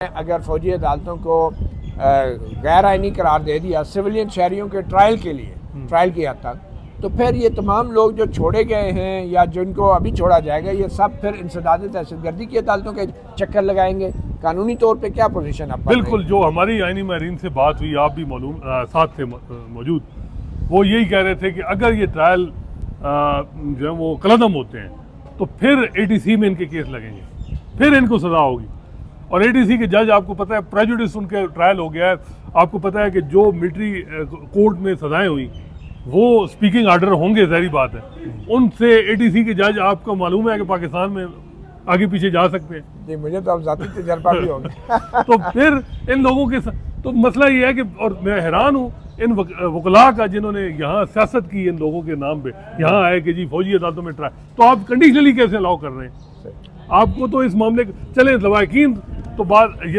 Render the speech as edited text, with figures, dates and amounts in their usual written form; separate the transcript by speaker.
Speaker 1: अगर फौजी अदालतों को गैर आइनी करार दे दिया सिविलियन शहरियों के ट्रायल के लिए, ट्रायल की हद तक, तो फिर ये तमाम लोग जो छोड़े गए हैं या जिनको अभी छोड़ा जाएगा, ये सब फिर इंसदाद दहशतगर्दी की अदालतों के चक्कर लगाएंगे। कानूनी तौर पे क्या पोजीशन आप?
Speaker 2: बिल्कुल, जो हमारी आइनी माहरीन से बात हुई, आप भी मालूम साथ थे मौजूद, वो यही कह रहे थे कि अगर ये ट्रायल जो है वो कलअदम होते हैं तो फिर ATC में इनके केस लगेंगे, फिर इनको सज़ा होगी। और ATC के जज, आपको पता है, प्रेजुडिस उनके ट्रायल हो गया है। आपको पता है कि जो मिलिट्री कोर्ट में सज़ाएं हुई वो स्पीकिंग आर्डर होंगे, ज़ाहिर बात है। उनसे ATC के जज, आपको मालूम है कि पाकिस्तान में आगे पीछे जा सकते हैं।
Speaker 1: जी, मुझे तो अब ज़ाती तजर्बा भी होगा।
Speaker 2: तो फिर इन लोगों के तो मसला ये है कि, और मैं हैरान हूँ इन वकला का जिन्होंने यहाँ सियासत की इन लोगों के नाम पे, यहाँ आए कि जी फौजी अदालतों में ट्रायल, तो आप कंडीशनली कैसे अलाउ कर रहे हैं? आपको तो इस मामले चले लवाकिन तो बात